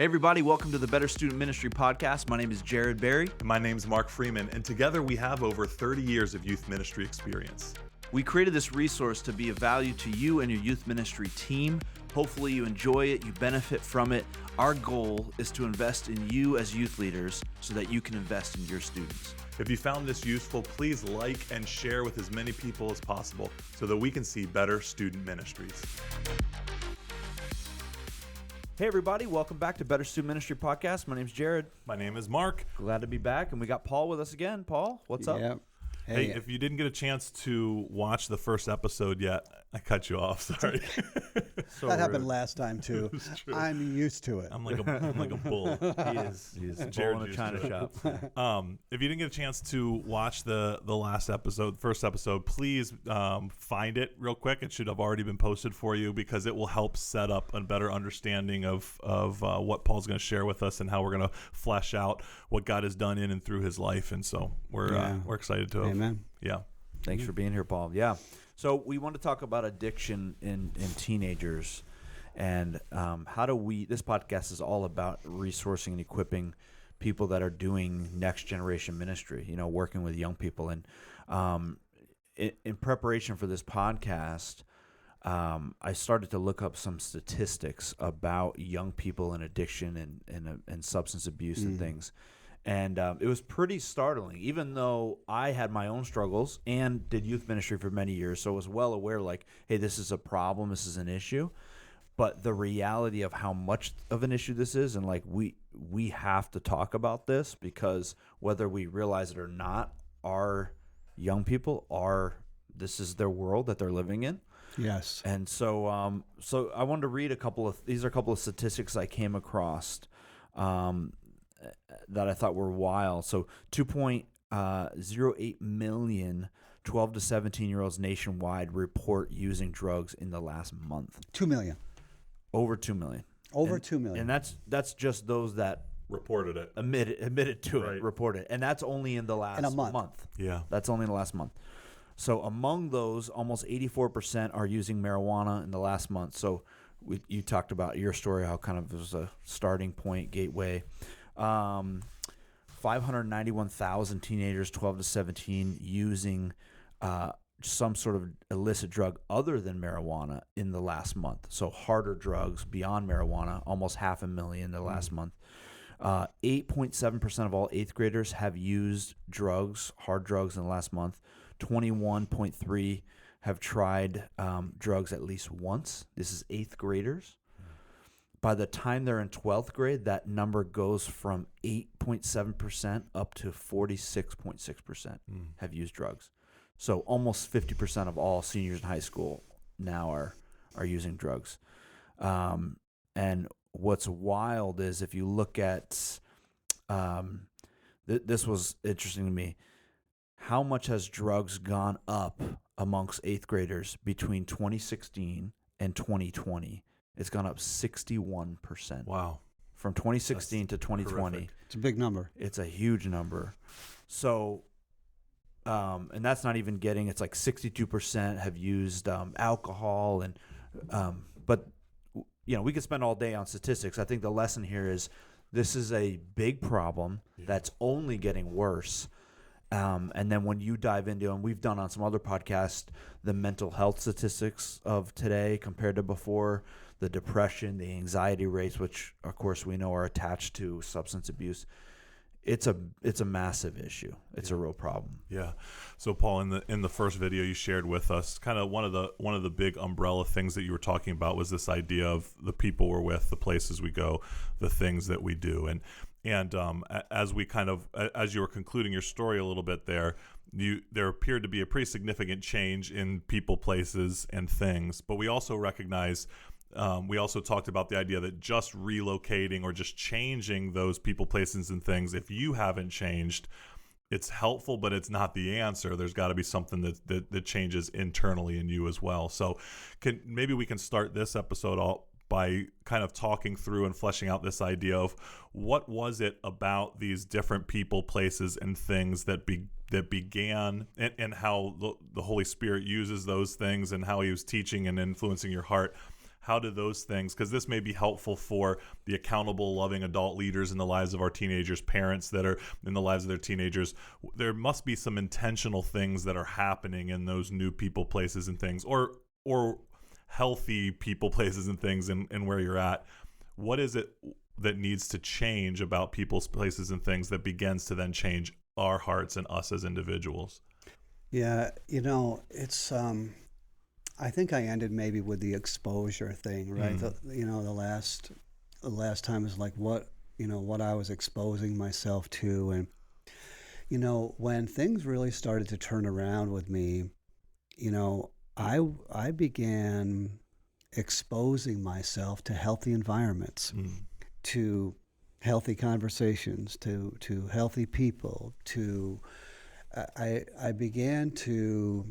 Hey everybody, welcome to the Better Student Ministry Podcast. My name is Jared Berry. My name's Mark Freeman, and together we have over 30 years of youth ministry experience. We created this resource to be of value to you and your youth ministry team. Hopefully you enjoy it, you benefit from it. Our goal is to invest in you as youth leaders so that you can invest in your students. If you found this useful, please like and share with as many people as possible so that we can see better student ministries. Hey everybody, welcome back to Better Student Ministry Podcast. My name's Jared. My name is Mark. Glad to be back, and we got Paul with us again. Paul, what's up? Yep. Hey, if you didn't get a chance to watch the first episode yet, I cut you off. Sorry. So that happened rude. last time too. True. I'm used to it. I'm like a bull. He is a Jared bull in a used china to it. shop. If you didn't get a chance to watch the last episode, first episode, please find it real quick. It should have already been posted for you because it will help set up a better understanding of what Paul's going to share with us and how we're going to flesh out what God has done in and through his life. And so we're excited to. Amen. Yeah. Thanks for being here, Paul. Yeah. So we want to talk about addiction in teenagers, and how do we, this podcast is all about resourcing and equipping people that are doing next generation ministry, you know, working with young people. And in preparation for this podcast, I started to look up some statistics about young people and addiction and substance abuse and things. And it was pretty startling, even though I had my own struggles and did youth ministry for many years. So I was well aware, like, hey, this is a problem, this is an issue. But the reality of how much of an issue this is, and like we have to talk about this, because whether we realize it or not, our young people this is their world that they're living in. Yes. And so I wanted to read a couple of statistics I came across that I thought were wild. So 2.08 million 12 to 17-year-olds nationwide report using drugs in the last month. 2 million. Over 2 million. Over 2 million. And that's just those that Reported it. admitted to Right. it, reported. And that's only in the last In a month. Yeah. That's only in the last month. So among those, almost 84% are using marijuana in the last month. So you talked about your story, how kind of it was a starting point, gateway. 591,000 teenagers 12 to 17 using some sort of illicit drug other than marijuana in the last month. So harder drugs beyond marijuana, almost 500,000 in the last month. 8.7% of all 8th graders have used drugs, hard drugs, in the last month. 21.3 have tried drugs at least once. This is 8th graders. By the time they're in 12th grade, that number goes from 8.7% up to 46.6% have used drugs. So almost 50% of all seniors in high school now are using drugs. And what's wild is if you look at, this was interesting to me, how much has drugs gone up amongst 8th graders between 2016 and 2020? It's gone up 61%. Wow. From 2016 to 2020. horrific. It's a big number. It's a huge number. So, and that's not even getting, it's like 62% have used alcohol. And, but, you know, we could spend all day on statistics. I think the lesson here is this is a big problem that's only getting worse. And then when you dive into, and we've done on some other podcasts, the mental health statistics of today compared to before, the depression, the anxiety rates, which of course we know are attached to substance abuse. It's a massive issue. It's a real problem. Yeah. So Paul, in the first video you shared with us, kind of one of the big umbrella things that you were talking about was this idea of the people we're with, the places we go, the things that we do. And as you were concluding your story a little bit there appeared to be a pretty significant change in people, places, and things. But we also recognize, we also talked about the idea that just relocating or just changing those people, places, and things, if you haven't changed, it's helpful, but it's not the answer. There's got to be something that changes internally in you as well. So maybe we can start this episode all by kind of talking through and fleshing out this idea of what was it about these different people, places, and things that began, and how the Holy Spirit uses those things and how he was teaching and influencing your heart. how do those things, because this may be helpful for the accountable, loving adult leaders in the lives of our teenagers, parents that are in the lives of their teenagers. There must be some intentional things that are happening in those new people, places, and things, or healthy people, places, and things, and where you're at. What is it that needs to change about people's places and things that begins to then change our hearts and us as individuals? Yeah, it's I think I ended maybe with the exposure thing, right? The last time is like what I was exposing myself to, and when things really started to turn around with me, I began exposing myself to healthy environments, to healthy conversations, to healthy people, to I began to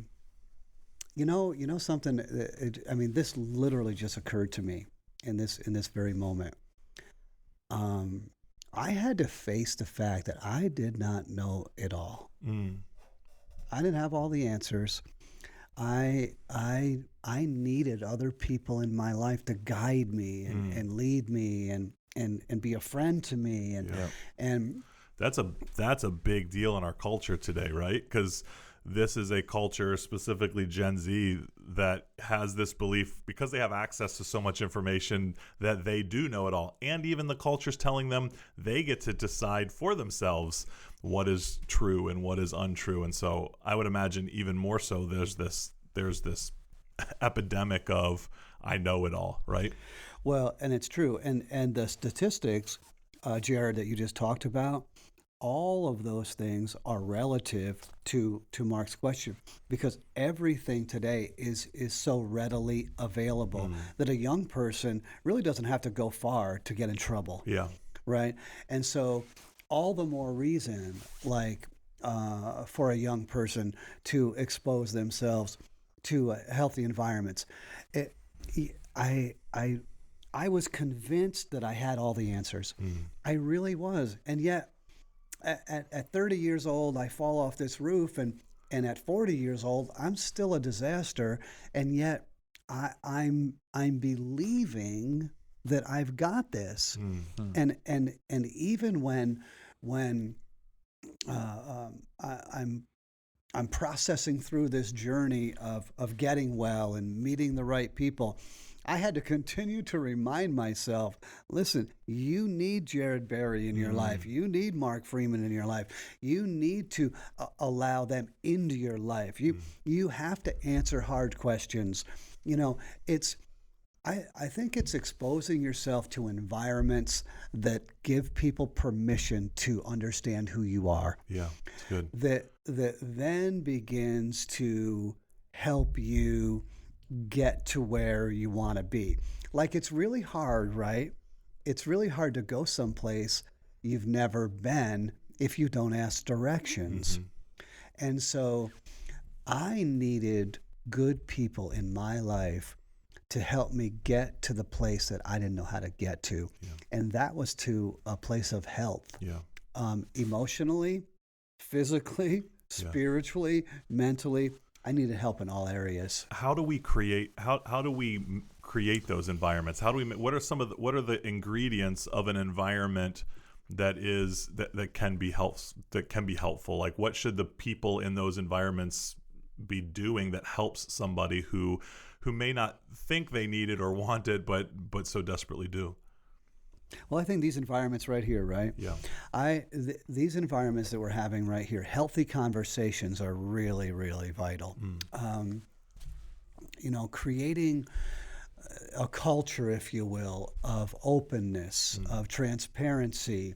something. This literally just occurred to me in this very moment. I had to face the fact that I did not know it all. I didn't have all the answers. I needed other people in my life to guide me and lead me and be a friend to me and that's a big deal in our culture today, right? Because this is a culture, specifically Gen Z, that has this belief, because they have access to so much information, that they do know it all. And even the culture's telling them they get to decide for themselves what is true and what is untrue. And so I would imagine even more so there's this epidemic of I know it all, right? Well, and it's true. And the statistics, Jared, that you just talked about, all of those things are relative to Mark's question, because everything today is so readily available that a young person really doesn't have to go far to get in trouble. Yeah. Right. And so all the more reason, like for a young person to expose themselves to healthy environments. I was convinced that I had all the answers. I really was. And yet at 30 years old, I fall off this roof, and at 40 years old, I'm still a disaster. And yet I'm believing that I've got this. And even when I'm processing through this journey of getting well and meeting the right people, I had to continue to remind myself, listen, you need Jared Berry in your life. You need Mark Freeman in your life. You need to allow them into your life. You have to answer hard questions. I think it's exposing yourself to environments that give people permission to understand who you are. Yeah, it's good. That then begins to help you get to where you want to be. Like, it's really hard, right? It's really hard to go someplace you've never been if you don't ask directions. And so I needed good people in my life to help me get to the place that I didn't know how to get to. And that was to a place of health. Emotionally, physically, spiritually, mentally. I needed help in all areas. How do we create those environments? What are the ingredients of an environment that can be helpful? Like, what should the people in those environments be doing that helps somebody who may not think they need it or want it, but so desperately do? Well, I think these environments right here, right? Yeah. These environments that we're having right here, healthy conversations are really, really vital. Creating a culture, if you will, of openness, of transparency,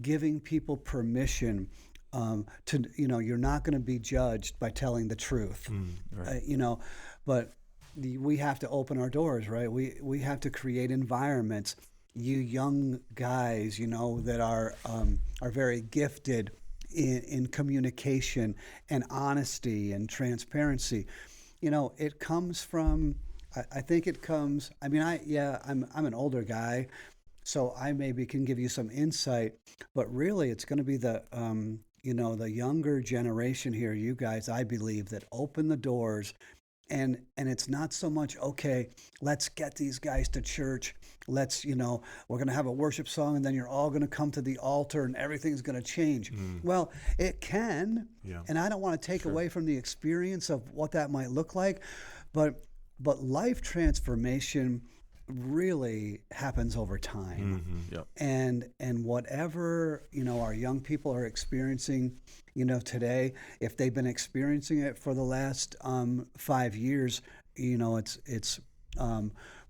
giving people permission to, you're not going to be judged by telling the truth, Right. But we have to open our doors, right? We have to create environments. You young guys, that are very gifted in communication and honesty and transparency. It comes from. I think it comes. I'm an older guy, so I maybe can give you some insight, but really it's going to be the the younger generation here, you guys, I believe, that open the doors And it's not so much, okay, let's get these guys to church. Let's, we're going to have a worship song and then you're all going to come to the altar and everything's going to change. Well, it can. Yeah. And I don't want to take away from the experience of what that might look like. But life transformation really happens over time. Yep. And whatever, our young people are experiencing, today, if they've been experiencing it for the last 5 years, it's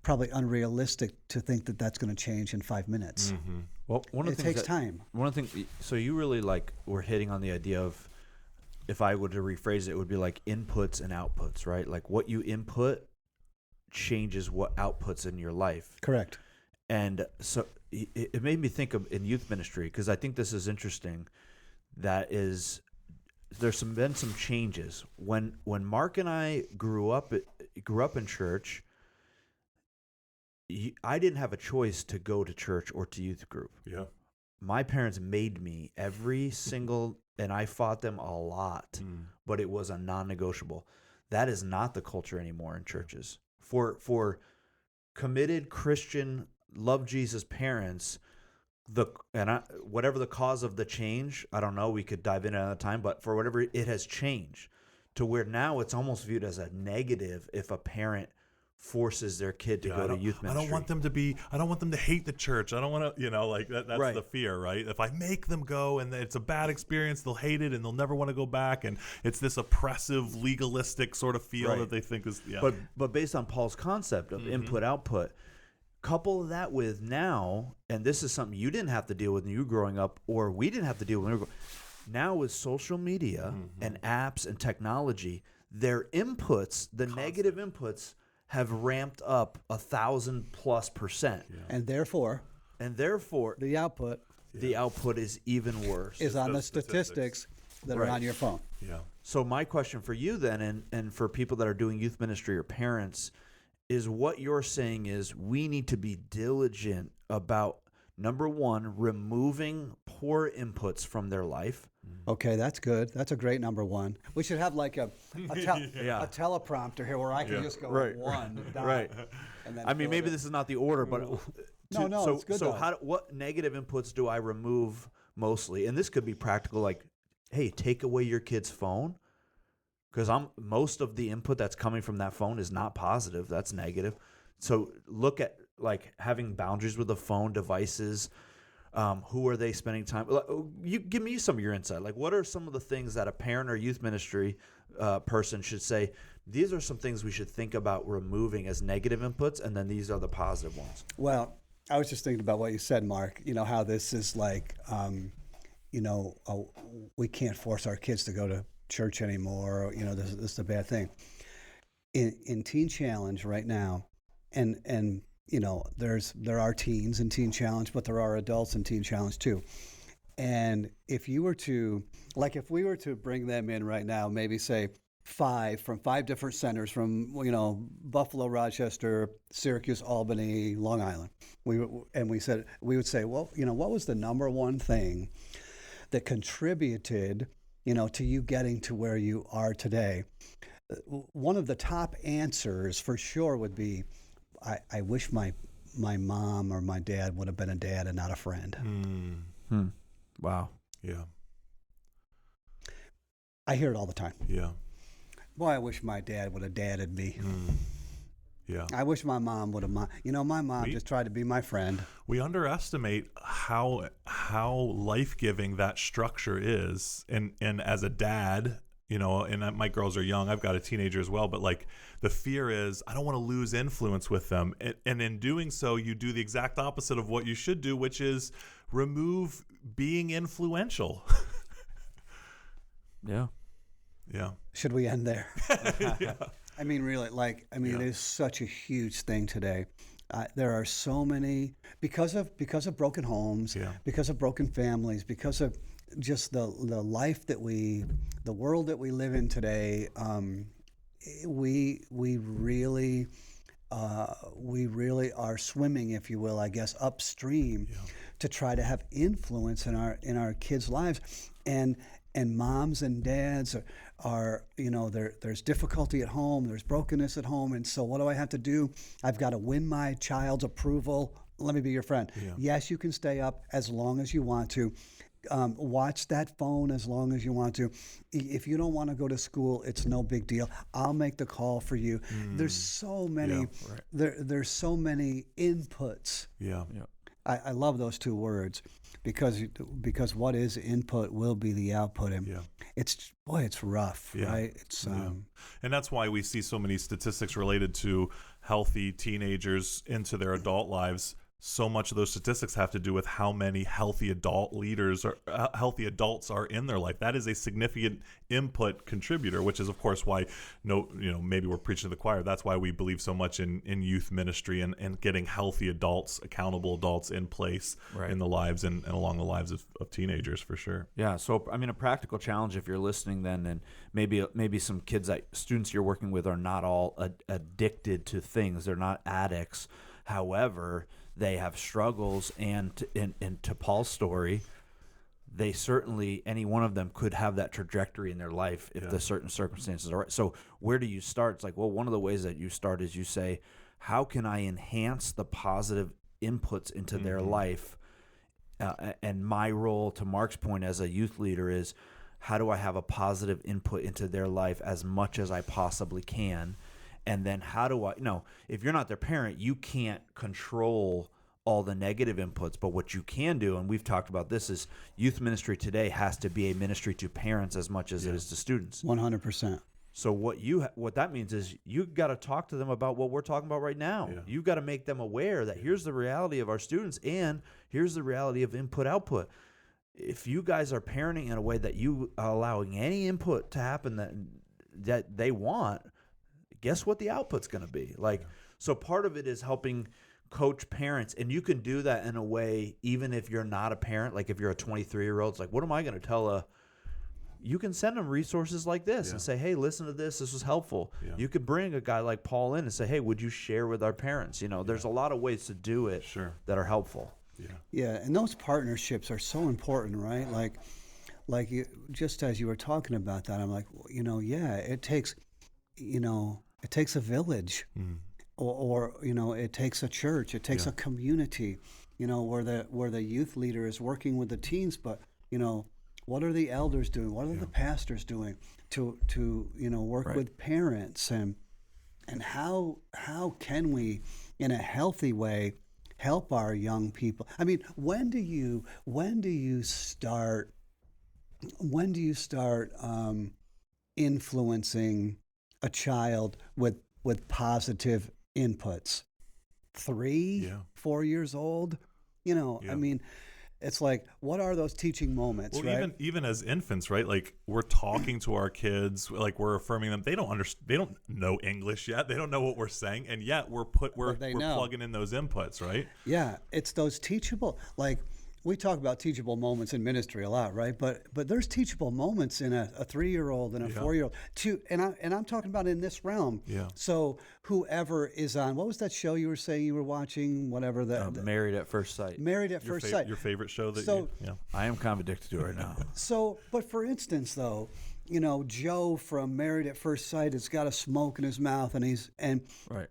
probably unrealistic to think that that's going to change in 5 minutes. Well, it takes time. One of the things, so you really were hitting on the idea of, if I were to rephrase it, it would be like inputs and outputs, right? Like what you input changes what outputs in your life. Correct. And so it made me think of in youth ministry, because I think this is interesting. There's been some changes. When Mark and I grew up in church, I didn't have a choice to go to church or to youth group. Yeah. My parents made me every single, and I fought them a lot, but it was a non-negotiable. That is not the culture anymore in churches. For committed Christian, love Jesus parents, whatever the cause of the change, I don't know, we could dive in another time, but for whatever, it has changed to where now it's almost viewed as a negative if a parent forces their kid to go to youth ministry. I don't want them to hate the church. I don't want to, that's Right. the fear, right? If I make them go and it's a bad experience, they'll hate it and they'll never want to go back. And it's this oppressive, legalistic sort of feel that they think is, But based on Paul's concept of input, output, couple that with now, and this is something you didn't have to deal with when you were growing up, or we didn't have to deal with when we were growing up. Now with social media and apps and technology, their inputs, the negative inputs, have ramped up 1,000+%. Yeah. And therefore, the output is even worse. is on the statistics that are on your phone. Yeah. So my question for you then, and for people that are doing youth ministry or parents, is what you're saying is we need to be diligent about, number one, removing poor inputs from their life. Okay, that's good. That's a great number one. We should have like a teleprompter here where I can just go one dot. Right. And then I mean, maybe this is not the order, but No, it's good So though. what negative inputs do I remove mostly? And this could be practical, like, hey, take away your kid's phone, because most of the input that's coming from that phone is not positive. That's negative. So look at like having boundaries with the phone devices. Who are they spending time? You give me some of your insight. Like, what are some of the things that a parent or youth ministry person should say? These are some things we should think about removing as negative inputs, and then these are the positive ones. Well, I was just thinking about what you said, Mark. How this is like, we can't force our kids to go to church anymore. This is a bad thing. In Teen Challenge right now, and there are teens in Teen Challenge, but there are adults in Teen Challenge too. And if we were to bring them in right now, maybe say 5 from 5 different centers from, Buffalo, Rochester, Syracuse, Albany, Long Island. We would say, well, what was the number one thing that contributed, to you getting to where you are today? One of the top answers for sure would be, I wish my mom or my dad would have been a dad and not a friend. Wow. Yeah. I hear it all the time. Yeah. Boy, I wish my dad would have dadded me. Yeah. I wish my mom would have. My mom just tried to be my friend. We underestimate how life-giving that structure is, and as a dad, and my girls are young. I've got a teenager as well, but like the fear is I don't want to lose influence with them. And in doing so, you do the exact opposite of what you should do, which is remove being influential. Yeah. Yeah. Should we end there? Yeah. I mean, really, it is such a huge thing today. There are so many, because of broken homes, because of broken families, because of just the life the world that we live in today. We really are swimming, if you will, I guess, upstream to try to have influence in our kids' lives, and and moms and dads are there's difficulty at home, there's brokenness at home, and so what do I have to do? I've got to win my child's approval. Let me be your friend. Yeah. Yes, you can stay up as long as you want to. Watch that phone as long as you want to. If you don't want to go to school, it's no big deal. I'll make the call for you. There's so many. There's so many inputs. Yeah. I love those two words because what is input will be the output. And it's rough, right? It's and that's why we see so many statistics related to healthy teenagers into their adult lives. So much of those statistics have to do with how many healthy adult leaders or healthy adults are in their life. That is a significant input contributor, which is, of course, why maybe we're preaching to the choir. That's why we believe so much in youth ministry and getting healthy adults, accountable adults in place in the lives and along the lives of teenagers, for sure. Yeah. So, I mean, a practical challenge if you're listening then, and maybe some students you're working with are not all addicted to things. They're not addicts. However, they have struggles, and to Paul's story, they certainly, any one of them could have that trajectory in their life if the certain circumstances are right. So where do you start? It's like, well, one of the ways that you start is you say, how can I enhance the positive inputs into their life? And my role, to Mark's point as a youth leader, is how do I have a positive input into their life as much as I possibly can? And then how do I, if you're not their parent, you can't control all the negative inputs, but what you can do, and we've talked about this, is youth ministry today has to be a ministry to parents as much as it is to students. 100%. So what that means is you've got to talk to them about what we're talking about right now. Yeah. You've got to make them aware that here's the reality of our students and here's the reality of input-output. If you guys are parenting in a way that you are allowing any input to happen that they want, guess what the output's going to be? So part of it is helping coach parents, and you can do that in a way even if you're not a parent. Like if you're a 23-year-old, it's like, what am I going to tell you can send them resources like this and say, hey, listen to this. This was helpful. Yeah. You could bring a guy like Paul in and say, hey, would you share with our parents? There's a lot of ways to do it that are helpful. Yeah, and those partnerships are so important, right? Like just as you were talking about that, I'm like, it takes, it takes a village, or it takes a church, it takes a community, where the youth leader is working with the teens, but what are the elders doing? What are the pastors doing to work with parents, and how can we, in a healthy way, help our young people? I mean, when do you start influencing a child with positive inputs? 3, 4 years old? I mean, it's like, what are those teaching moments? Well, right? even as infants, right? Like, we're talking to our kids, like we're affirming them. They don't know English yet. They don't know what we're saying, and yet we're plugging in those inputs, right? Yeah, it's those teachable, like, we talk about teachable moments in ministry a lot, right? But there's teachable moments in a 3-year-old and a 4-year-old too, and I'm talking about in this realm. Yeah. So whoever is on, what was that show you were saying you were watching? Whatever Married at First Sight. Married at First Sight. Your favorite show that I am kind of addicted to it right now. So, but for instance, though, Joe from Married at First Sight has got a smoke in his mouth, and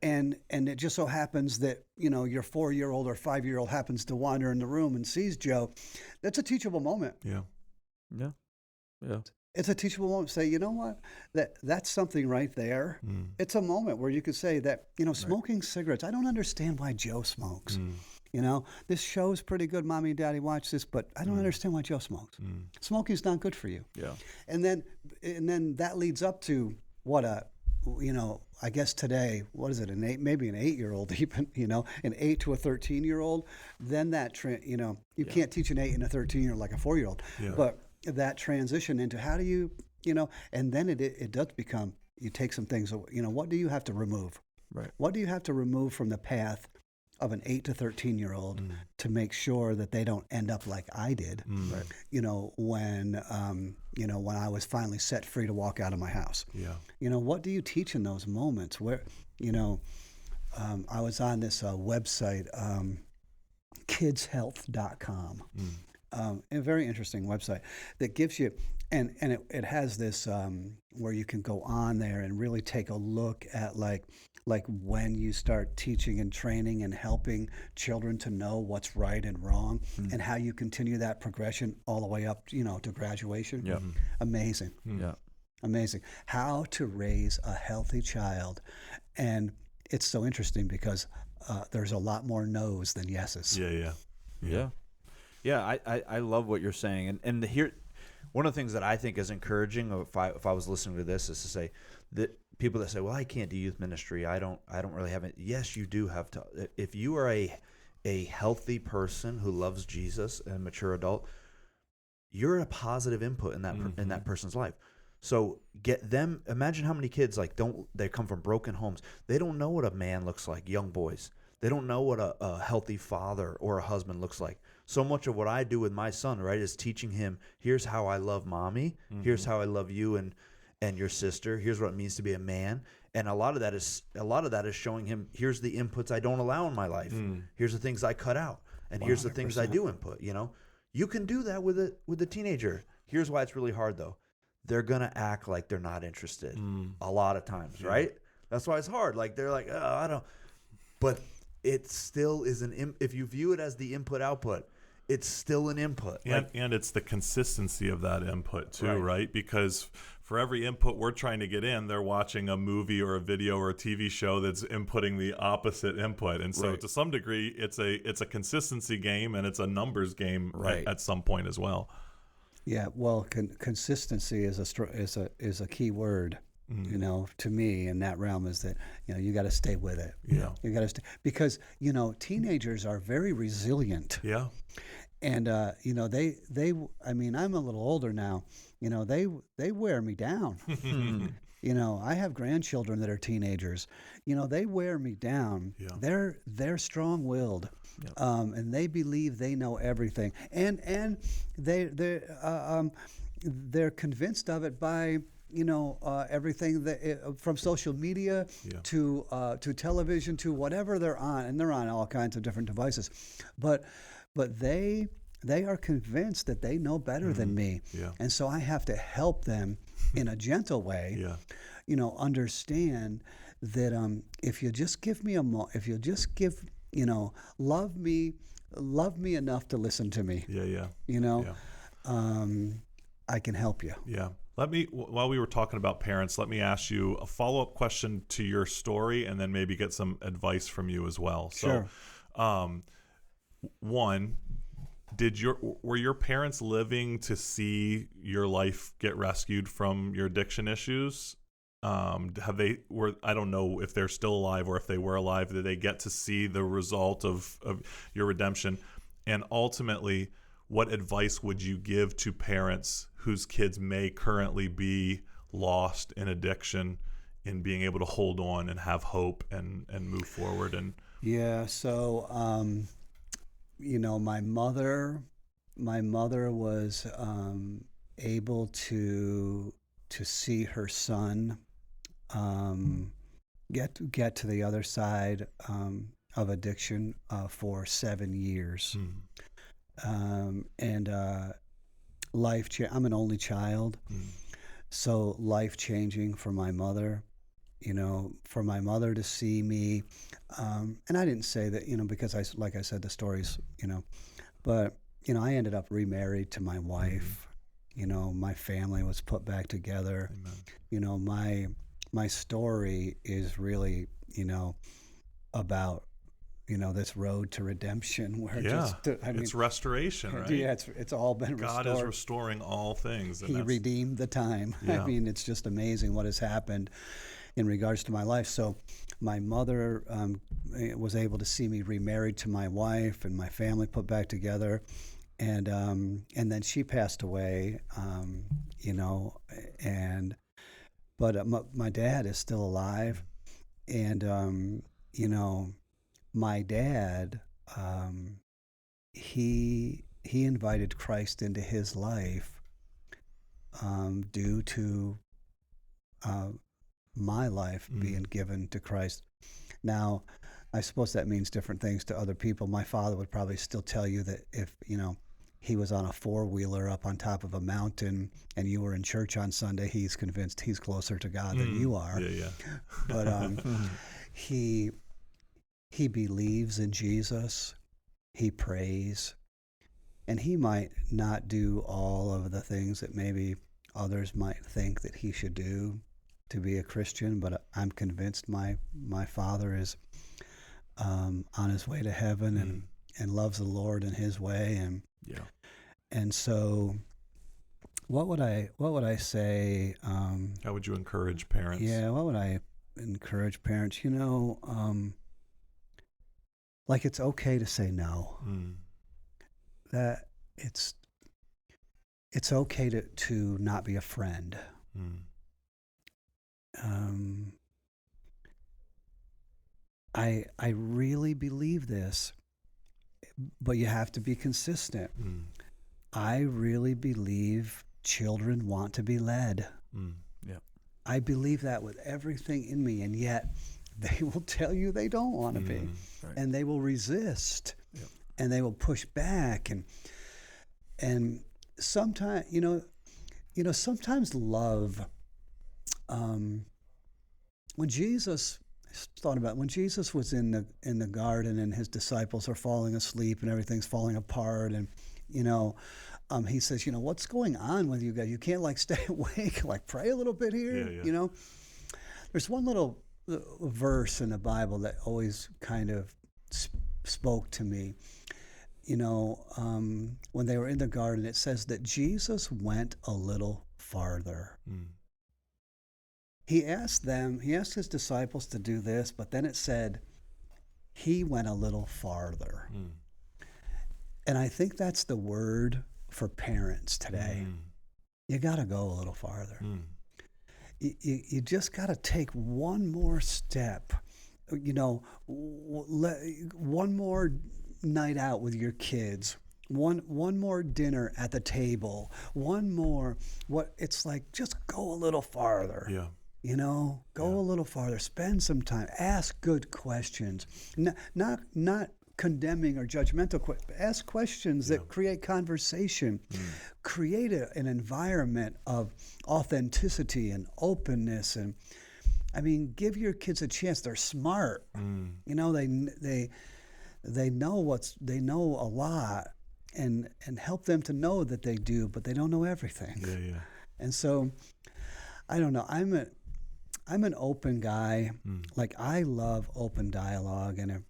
and it just so happens that your 4-year-old or 5-year-old happens to wander in the room and sees Joe. That's a teachable moment. Yeah. It's a teachable moment. Say, you know what? That's something right there. It's a moment where you could say that smoking cigarettes. I don't understand why Joe smokes. This show's pretty good. Mommy and Daddy watch this, but I don't understand why Joe smokes. Smoking's not good for you. Yeah. And then that leads up to what I guess today, what is it? Maybe an 8-year-old even, an 8 to a 13-year-old. Then that you can't teach an 8 and a 13-year-old like a 4-year-old. Yeah. But that transition into how do you, and then it does become, you take some things, what do you have to remove? Right. What do you have to remove from the path of an 8 to 13-year-old to make sure that they don't end up like I did, when I was finally set free to walk out of my house. Yeah. What do you teach in those moments where, I was on this website, kidshealth.com, a very interesting website that gives you and it has this where you can go on there and really take a look at like when you start teaching and training and helping children to know what's right and wrong, and how you continue that progression all the way up, to graduation. Yeah. Amazing. Yeah. Amazing. How to raise a healthy child. And it's so interesting because there's a lot more no's than yeses. Yeah. I love what you're saying. And here, one of the thing that I think is encouraging, if I was listening to this, is to say that people that say, well, I can't do youth ministry, I don't really have it. Yes, you do have to. If you are a healthy person who loves Jesus, and mature adult, you're a positive input in that in that person's life. So get them. Imagine how many kids they come from broken homes. They don't know what a man looks like. Young boys, they don't know what a healthy father or a husband looks like. So much of what I do with my son, right, is teaching him, here's how I love mommy, here's how I love you and your sister, here's what it means to be a man. And a lot of that is showing him, here's the inputs I don't allow in my life. Here's the things I cut out, and here's the things I do input. You can do that with a teenager. Here's why it's really hard though. They're gonna act like they're not interested a lot of times, right? That's why it's hard. Like they're like, oh, I don't. But it still is if you view it as the input output, it's still an input. And it's the consistency of that input too, right? Because for every input we're trying to get in, they're watching a movie or a video or a TV show that's inputting the opposite input. And so to some degree, it's a consistency game, and it's a numbers game at some point as well. Yeah, well, consistency is a key word, to me in that realm, is that you got to stay with it. Yeah, you got to stay, because teenagers are very resilient. Yeah, and they I mean, I'm a little older now. They wear me down. I have grandchildren that are teenagers. They wear me down. Yeah. They're strong-willed. Yep. And they believe they know everything, and they're convinced of it by everything that from social media to television to whatever they're on, and they're on all kinds of different devices, but they are convinced that they know better than me, and so I have to help them in a gentle way, understand that if you just give me if you just give love me enough to listen to me. I can help you. Yeah. While we were talking about parents, let me ask you a follow-up question to your story, and then maybe get some advice from you as well. Sure. So, one, were your parents living to see your life get rescued from your addiction issues? I don't know if they're still alive, or if they were alive, did they get to see the result of your redemption? And ultimately, what advice would you give to parents whose kids may currently be lost in addiction, in being able to hold on and have hope and move forward? So my mother was able to see her son get to the other side of addiction for 7 years. And I'm an only child, so life-changing for my mother, for my mother to see me, and I didn't say that, because like I said, the stories, but, I ended up remarried to my wife. My family was put back together. Amen. My story is really, about, this road to redemption, where it's restoration, right? Yeah, it's all been restored. God is restoring all things. He redeemed the time. Yeah. It's just amazing what has happened in regards to my life. So my mother was able to see me remarried to my wife, and my family put back together. And then she passed away, but my dad is still alive. And, my dad, he invited Christ into his life due to my life being given to Christ. Now, I suppose that means different things to other people. My father would probably still tell you that he was on a four-wheeler up on top of a mountain and you were in church on Sunday, he's convinced he's closer to God than you are. Yeah, But he believes in Jesus. He prays. And he might not do all of the things that maybe others might think that he should do to be a Christian, but I'm convinced my father is on his way to heaven and loves the Lord in his way. And so what would I say? How would you encourage parents? Yeah, what would I encourage parents? Like it's okay to say no. That it's okay to not be a friend. I really believe this, but you have to be consistent. I really believe children want to be led. Yeah. I believe that with everything in me, and yet they will tell you they don't want to be, Right. and they will resist, and they will push back, and sometimes sometimes love. When Jesus was in the garden and his disciples are falling asleep and everything's falling apart, and he says, what's going on with you guys? You can't stay awake, pray a little bit here. Yeah. There's one little verse in the Bible that always kind of spoke to me. When they were in the garden, it says that Jesus went a little farther. He asked his disciples to do this, but then it said he went a little farther. And I think that's the word for parents today. You got to go a little farther. You just got to take one more step, one more night out with your kids, one more dinner at the table, one more, just go a little farther. Yeah. Go a little farther, spend some time, ask good questions, not condemning or judgmental questions. Ask questions that create conversation, create an environment of authenticity and openness. And give your kids a chance. They're smart. They know they know a lot, and help them to know that they do, but they don't know everything. Yeah. And so, I don't know. I'm an open guy. I love open dialogue, and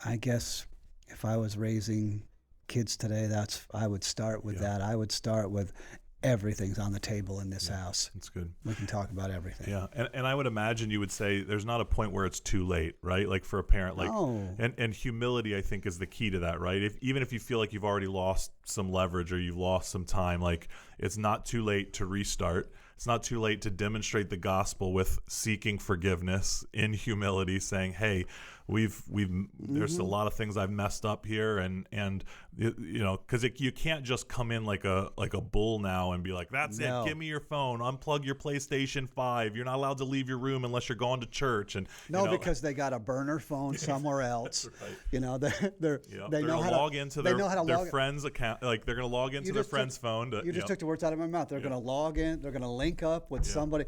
I guess if I was raising kids today, I would start with that. I would start with everything's on the table in this house. That's good. We can talk about everything. Yeah, and I would imagine you would say there's not a point where it's too late, right? For a parent, and humility, I think, is the key to that, right? Even if you feel like you've already lost some leverage or you've lost some time, it's not too late to restart. It's not too late to demonstrate the gospel with seeking forgiveness in humility, saying, "Hey, there's a lot of things I've messed up here," and because you can't just come in like a bull now and be like, "That's it, give me your phone, unplug your PlayStation 5. You're not allowed to leave your room unless you're going to church." And because they got a burner phone somewhere else. Right. They're they know how to log into their friend's account. They're going to log into their friend's phone. You just took the words out of my mouth. They're going to log in. They're going to link up with somebody.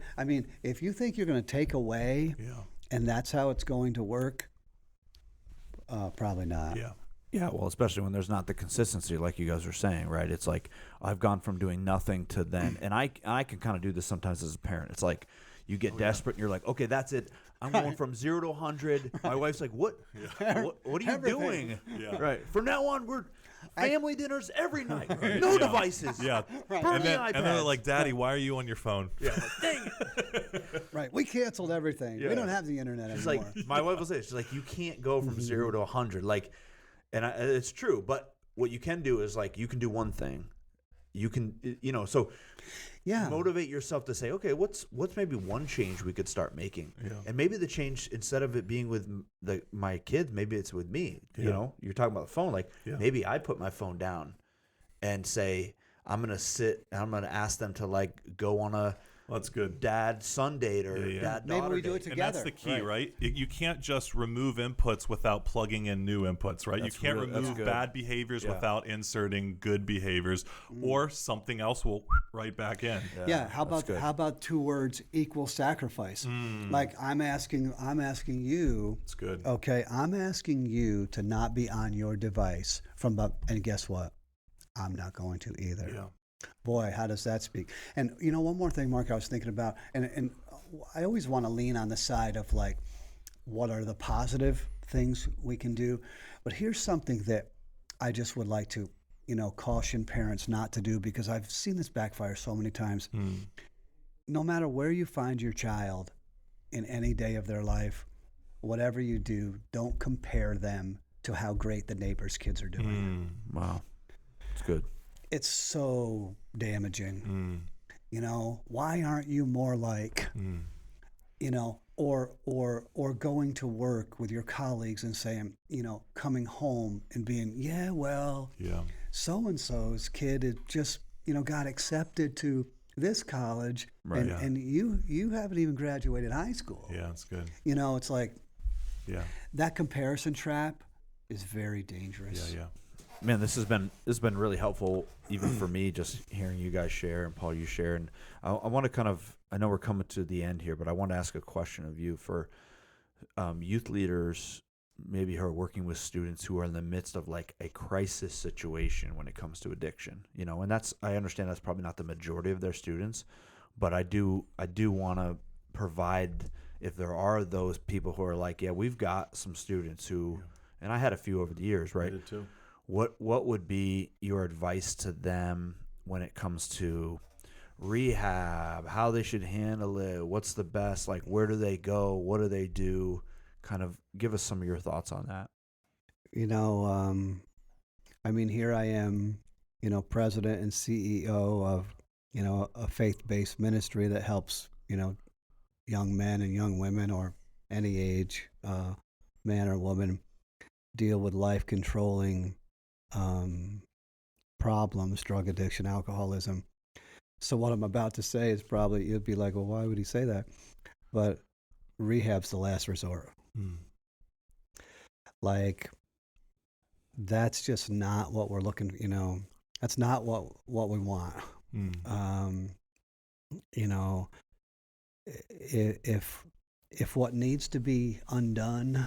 If you think you're going to take away, and that's how it's going to work, probably not. Yeah, well, especially when there's not the consistency, like you guys were saying, right? It's like I've gone from doing nothing to then, and I can kind of do this sometimes as a parent. It's like you get desperate, and you're like, okay, that's it. I'm going from 0 to 100. My wife's like, what are you doing? Yeah. Right. From now on, we're family dinners every night. No devices. Yeah. Burn the iPads. And then they're like, "Daddy, why are you on your phone?" Yeah. Dang it. Right. We canceled everything. We don't have the internet anymore. It's like my wife will say, she's like, you can't go from 0 to 100. It's true. But what you can do is you can do one thing. You can, motivate yourself to say, okay, what's maybe one change we could start making? Yeah. And maybe the change, instead of it being with my kids, maybe it's with me. Yeah. You're talking about the phone. Maybe I put my phone down and say, I'm going to sit and I'm going to ask them to go on That's good. dad-son date or Yeah. dad-daughter Maybe we do it date. And that's the key, right? You can't just remove inputs without plugging in new inputs, right? That's You can't that's remove good. bad behaviors Yeah. without inserting good behaviors, or something else will right back in. Yeah. How that's about good. 2 words, equal sacrifice? Like I'm asking you. It's good. Okay, I'm asking you to not be on your device and guess what? I'm not going to either. Yeah. Boy, how does that speak? And one more thing, Mark, I was thinking about, and I always want to lean on the side of like, what are the positive things we can do? But here's something that I just would like to, caution parents not to do, because I've seen this backfire so many times. No matter where you find your child in any day of their life, whatever you do, don't compare them to how great the neighbor's kids are doing. Wow. It's good. It's so damaging. Why aren't you more like, or going to work with your colleagues and saying, coming home and being, so-and-so's kid is just, got accepted to this college, Right. and you haven't even graduated high school. Yeah, it's good. It's like Yeah. that comparison trap is very dangerous. Yeah. Man, this has been really helpful, even for me, just hearing you guys share and Paul, you share. And I want to I know we're coming to the end here, but I want to ask a question of you for youth leaders, maybe who are working with students who are in the midst of like a crisis situation when it comes to addiction. And I understand that's probably not the majority of their students, but I do want to provide, if there are those people who are like, we've got some students who, and I had a few over the years, right? I did too. What would be your advice to them when it comes to rehab, how they should handle it, what's the best, like where do they go, what do they do? Kind of give us some of your thoughts on that. Here I am, president and CEO of, a faith-based ministry that helps, young men and young women, or any age, man or woman, deal with life-controlling problems, drug addiction, alcoholism. So what I'm about to say is probably, you'd be like, well, why would he say that? But rehab's the last resort. Like, that's just not what we're looking, that's not what we want. If what needs to be undone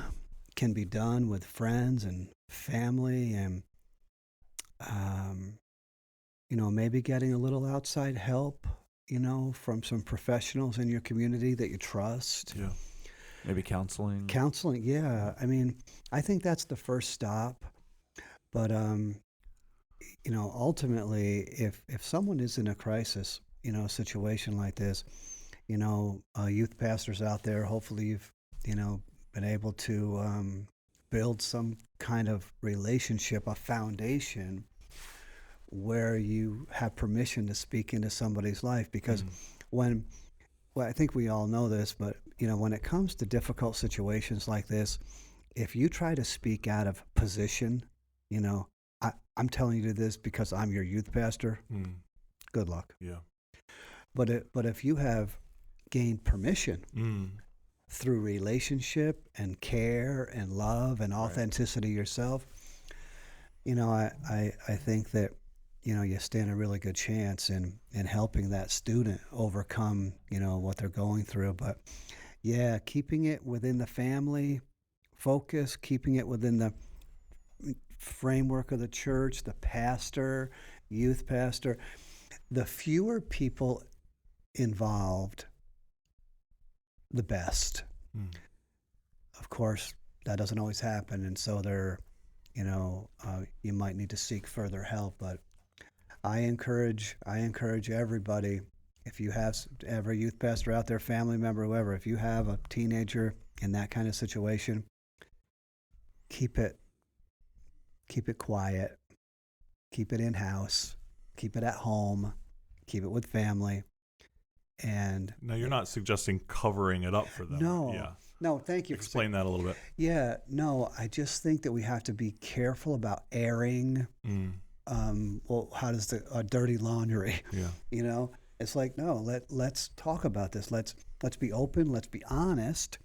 can be done with friends and family, and maybe getting a little outside help, from some professionals in your community that you trust. Yeah. Maybe counseling. Yeah. I think that's the first stop. But ultimately, if someone is in a crisis, situation like this, youth pastors out there, hopefully you've been able to build some kind of relationship, a foundation where you have permission to speak into somebody's life. Because I think we all know this, but when it comes to difficult situations like this, if you try to speak out of position, I'm telling you this because I'm your youth pastor, good luck. Yeah. But if you have gained permission through relationship and care and love and authenticity yourself, I think that you stand a really good chance in helping that student overcome what they're going through. But keeping it within the family focus, keeping it within the framework of the church, the pastor, youth pastor, the fewer people involved, the best. Of course, that doesn't always happen, and so you might need to seek further help. But I encourage everybody, if you have every youth pastor out there, family member, whoever, if you have a teenager in that kind of situation, keep it quiet, keep it in-house, keep it at home, keep it with family. And now you're not suggesting covering it up for them. No, thank you. Explain that a little bit. Yeah, no, I just think that we have to be careful about airing. How does the dirty laundry? Yeah. It's like, no, let's talk about this. Let's be open. Let's be honest.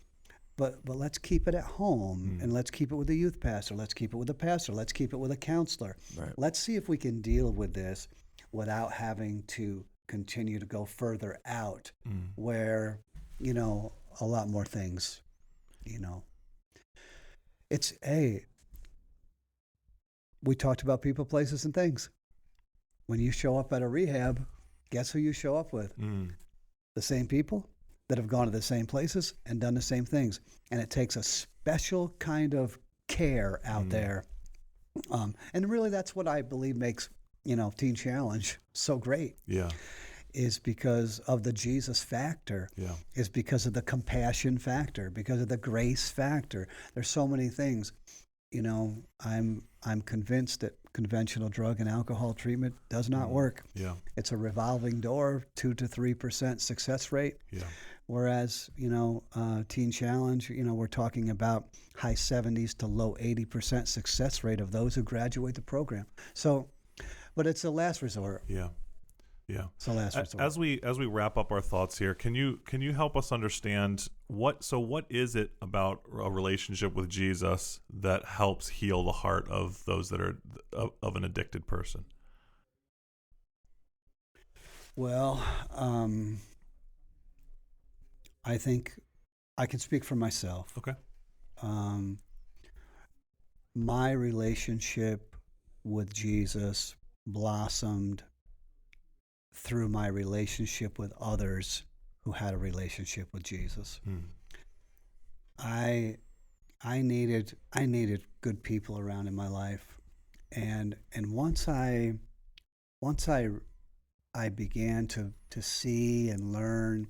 But let's keep it at home, and let's keep it with the youth pastor. Let's keep it with the pastor. Let's keep it with a counselor. Right. Let's see if we can deal with this without having to continue to go further out, where a lot more things. It's we talked about people, places, and things. When you show up at a rehab, guess who you show up with? The same people that have gone to the same places and done the same things. And it takes a special kind of care out there. And really that's what I believe makes, Teen Challenge so great. Yeah. Is because of the Jesus factor. Yeah. Is because of the compassion factor, because of the grace factor. There's so many things. I'm convinced that conventional drug and alcohol treatment does not work. Yeah. It's a revolving door, 2 to 3% success rate. Yeah. Whereas, Teen Challenge, we're talking about high 70s to low 80% success rate of those who graduate the program. So, but it's a last resort. Yeah. Yeah. It's a last resort. As we wrap up our thoughts here, can you help us understand what is it about a relationship with Jesus that helps heal the heart of those that are of an addicted person? Well, I think I can speak for myself. Okay. My relationship with Jesus blossomed through my relationship with others who had a relationship with Jesus. I needed good people around in my life, and once I began to see and learn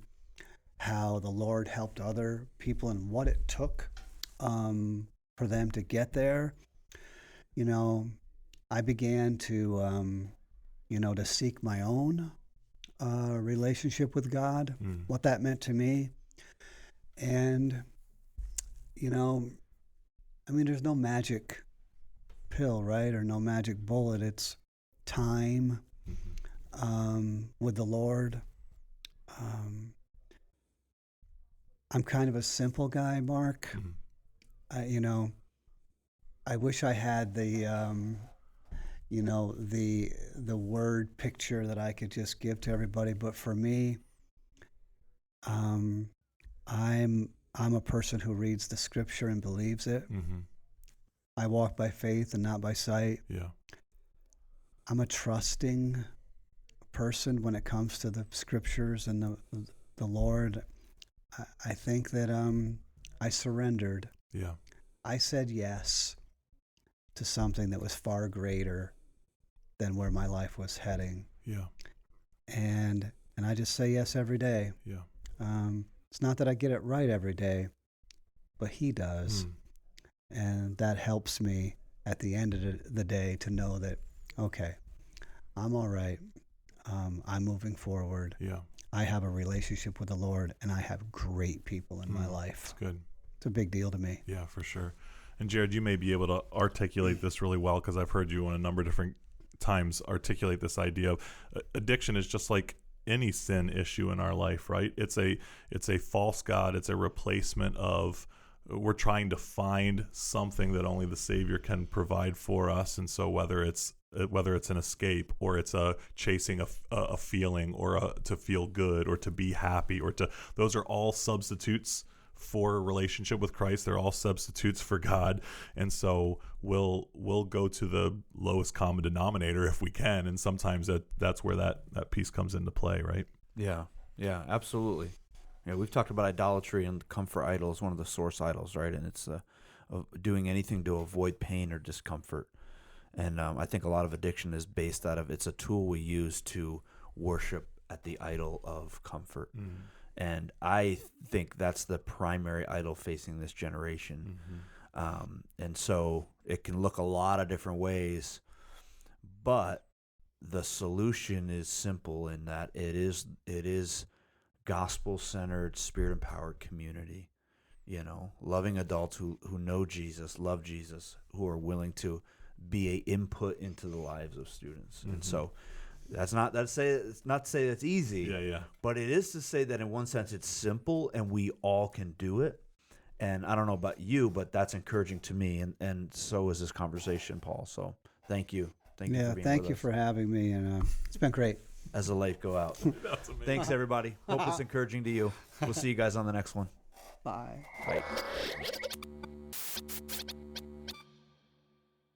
how the Lord helped other people and what it took for them to get there, I began to to seek my own relationship with God, what that meant to me. And, there's no magic pill, right? Or no magic bullet. It's time with the Lord. I'm kind of a simple guy, Mark. I wish I had the word picture that I could just give to everybody. But for me, I'm a person who reads the scripture and believes it. I walk by faith and not by sight. Yeah. I'm a trusting person when it comes to the scriptures and the Lord. I think that I surrendered. Yeah. I said yes to something that was far greater than where my life was heading. Yeah. And I just say yes every day. Yeah. It's not that I get it right every day, but He does. And that helps me at the end of the day to know that, okay, I'm all right. I'm moving forward. Yeah. I have a relationship with the Lord, and I have great people in my life. That's good. It's a big deal to me. Yeah, for sure. And Jared, you may be able to articulate this really well, because I've heard you on a number of different times articulate this idea of addiction is just like any sin issue in our life, right? It's a false god. It's a replacement of, we're trying to find something that only the Savior can provide for us. And so whether it's an escape, or it's chasing a feeling, or to feel good, or to be happy, those are all substitutes for a relationship with Christ. They're all substitutes for God. And so we'll go to the lowest common denominator if we can. And sometimes that's where that piece comes into play, right? Yeah, absolutely. Yeah, we've talked about idolatry and comfort idols, one of the source idols, right? And it's doing anything to avoid pain or discomfort. And I think a lot of addiction is based out of, it's a tool we use to worship at the idol of comfort. And I think that's the primary idol facing this generation. And so it can look a lot of different ways, but the solution is simple in that it is gospel-centered, spirit-empowered community. Loving adults who know Jesus, love Jesus, who are willing to be a input into the lives of students. And so That's not to say it's easy. Yeah. But it is to say that in one sense it's simple and we all can do it. And I don't know about you, but that's encouraging to me, and so is this conversation, Paul. So thank you. Thank you for being thank with you us. for having me, and it's been great. As the light go out. That's amazing. Thanks, everybody. Hope it's encouraging to you. We'll see you guys on the next one. Bye. Bye.